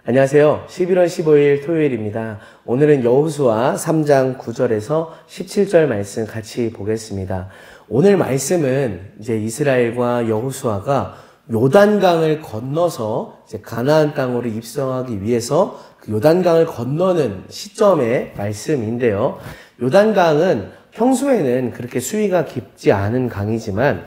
안녕하세요. 11월 15일 토요일입니다. 오늘은 여호수아 3장 9절에서 17절 말씀 같이 보겠습니다. 오늘 말씀은 이제 이스라엘과 여호수아가 요단강을 건너서 이제 가나안 땅으로 입성하기 위해서 그 요단강을 건너는 시점의 말씀인데요. 요단강은 평소에는 그렇게 수위가 깊지 않은 강이지만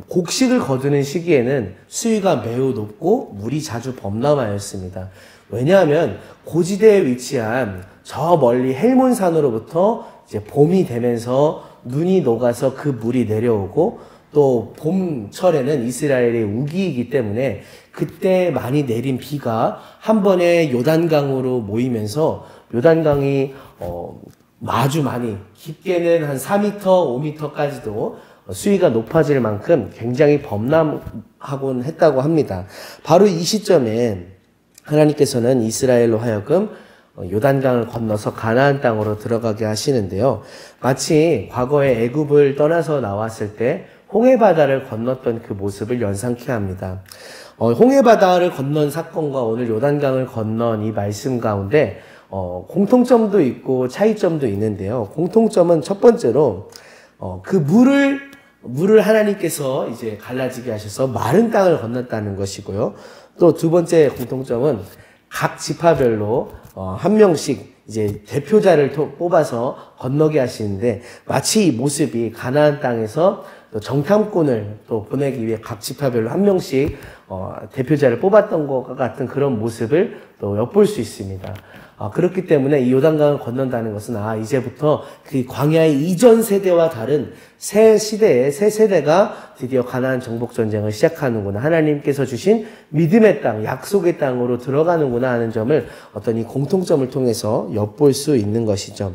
곡식을 거두는 시기에는 수위가 매우 높고 물이 자주 범람하였습니다. 왜냐하면 고지대에 위치한 저 멀리 헬몬산으로부터 이제 봄이 되면서 눈이 녹아서 그 물이 내려오고 또 봄철에는 이스라엘의 우기이기 때문에 그때 많이 내린 비가 한 번에 요단강으로 모이면서 요단강이 아주 많이 깊게는 한 4m, 5m까지도 수위가 높아질 만큼 굉장히 범람하곤 했다고 합니다. 바로 이 시점에 하나님께서는 이스라엘로 하여금 요단강을 건너서 가나안 땅으로 들어가게 하시는데요. 마치 과거에 애굽을 떠나서 나왔을 때 홍해바다를 건넜던 그 모습을 연상케 합니다. 홍해바다를 건넌 사건과 오늘 요단강을 건넌 이 말씀 가운데 공통점도 있고 차이점도 있는데요. 공통점은 첫 번째로 그 물을 하나님께서 이제 갈라지게 하셔서 마른 땅을 건넜다는 것이고요. 또 두 번째 공통점은 각 지파별로 한 명씩 이제 대표자를 뽑아서 건너게 하시는데 마치 이 모습이 가나안 땅에서 또 정탐꾼을 또 보내기 위해 각 지파별로 한 명씩 대표자를 뽑았던 것과 같은 그런 모습을 또 엿볼 수 있습니다. 그렇기 때문에 이 요단강을 건넌다는 것은 이제부터 그 광야의 이전 세대와 다른 새 시대의 새 세대가 드디어 가나안 정복 전쟁을 시작하는구나. 하나님께서 주신 믿음의 땅, 약속의 땅으로 들어가는구나 하는 점을 어떤 이 공통점을 통해서 엿볼 수 있는 것이죠.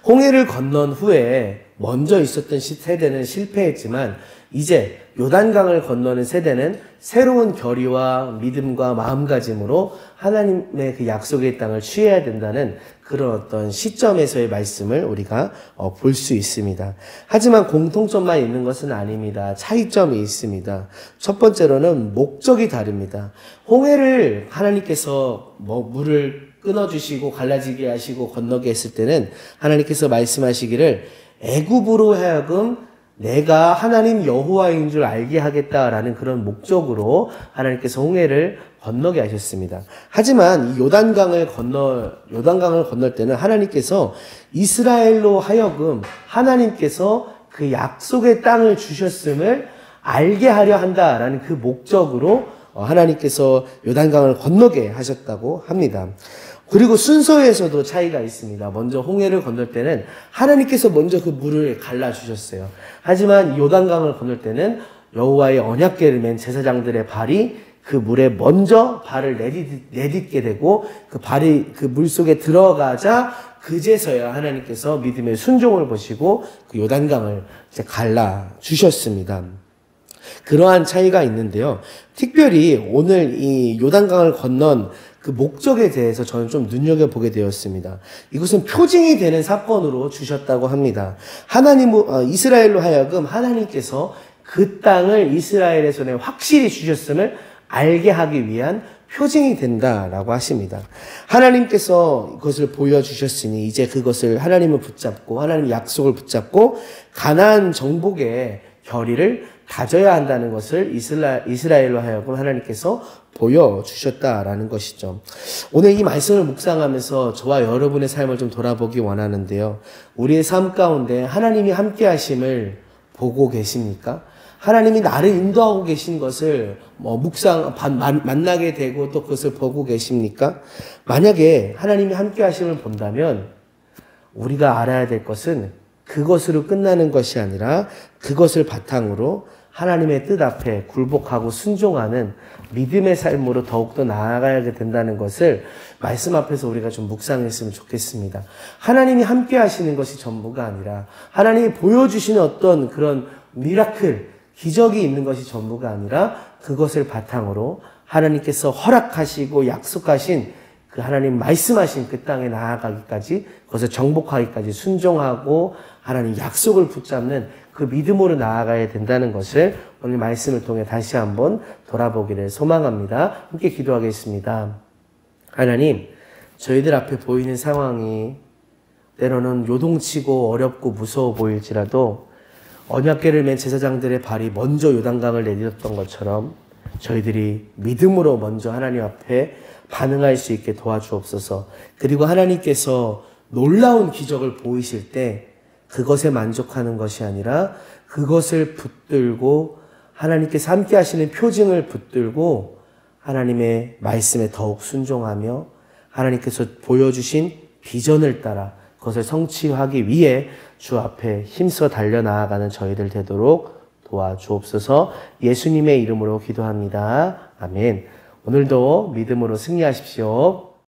홍해를 건넌 후에 먼저 있었던 세대는 실패했지만 이제 요단강을 건너는 세대는 새로운 결의와 믿음과 마음가짐으로 하나님의 그 약속의 땅을 취해야 된다는 그런 어떤 시점에서의 말씀을 우리가 볼 수 있습니다. 하지만 공통점만 있는 것은 아닙니다. 차이점이 있습니다. 첫 번째로는 목적이 다릅니다. 홍해를 하나님께서 물을 끊어주시고 갈라지게 하시고 건너게 했을 때는 하나님께서 말씀하시기를 애굽으로 하여금 내가 하나님 여호와인 줄 알게 하겠다라는 그런 목적으로 하나님께서 홍해를 건너게 하셨습니다. 하지만 이 요단강을 건널 때는 하나님께서 이스라엘로 하여금 하나님께서 그 약속의 땅을 주셨음을 알게 하려 한다라는 그 목적으로 하나님께서 요단강을 건너게 하셨다고 합니다. 그리고 순서에서도 차이가 있습니다. 먼저 홍해를 건널 때는 하나님께서 먼저 그 물을 갈라주셨어요. 하지만 요단강을 건널 때는 여호와의 언약궤를 맨 제사장들의 발이 그 물에 먼저 발을 내딛게 되고 그 발이 그 물 속에 들어가자 그제서야 하나님께서 믿음의 순종을 보시고 그 요단강을 이제 갈라주셨습니다. 그러한 차이가 있는데요. 특별히 오늘 이 요단강을 건넌 그 목적에 대해서 저는 좀 눈여겨보게 되었습니다. 이것은 표징이 되는 사건으로 주셨다고 합니다. 이스라엘로 하여금 하나님께서 그 땅을 이스라엘의 손에 확실히 주셨음을 알게 하기 위한 표징이 된다라고 하십니다. 하나님께서 그것을 보여주셨으니 이제 그것을 하나님을 붙잡고 하나님의 약속을 붙잡고 가나안 정복의 결의를 다져야 한다는 것을 이스라엘로 하여금 하나님께서 보여주셨다라는 것이죠. 오늘 이 말씀을 묵상하면서 저와 여러분의 삶을 좀 돌아보기 원하는데요. 우리의 삶 가운데 하나님이 함께 하심을 보고 계십니까? 하나님이 나를 인도하고 계신 것을 만나게 되고 또 그것을 보고 계십니까? 만약에 하나님이 함께 하심을 본다면 우리가 알아야 될 것은 그것으로 끝나는 것이 아니라 그것을 바탕으로 하나님의 뜻 앞에 굴복하고 순종하는 믿음의 삶으로 더욱더 나아가야 된다는 것을 말씀 앞에서 우리가 좀 묵상했으면 좋겠습니다. 하나님이 함께 하시는 것이 전부가 아니라 하나님이 보여주시는 어떤 그런 미라클, 기적이 있는 것이 전부가 아니라 그것을 바탕으로 하나님께서 허락하시고 약속하신 그 하나님 말씀하신 그 땅에 나아가기까지 그것을 정복하기까지 순종하고 하나님 약속을 붙잡는 그 믿음으로 나아가야 된다는 것을 오늘 말씀을 통해 다시 한번 돌아보기를 소망합니다. 함께 기도하겠습니다. 하나님, 저희들 앞에 보이는 상황이 때로는 요동치고 어렵고 무서워 보일지라도 언약궤를 맨 제사장들의 발이 먼저 요단강을 내딛었던 것처럼 저희들이 믿음으로 먼저 하나님 앞에 반응할 수 있게 도와주옵소서. 그리고 하나님께서 놀라운 기적을 보이실 때 그것에 만족하는 것이 아니라 그것을 붙들고 하나님께서 함께 하시는 표징을 붙들고 하나님의 말씀에 더욱 순종하며 하나님께서 보여주신 비전을 따라 그것을 성취하기 위해 주 앞에 힘써 달려나아가는 저희들 되도록 도와주옵소서. 예수님의 이름으로 기도합니다. 아멘. 오늘도 믿음으로 승리하십시오.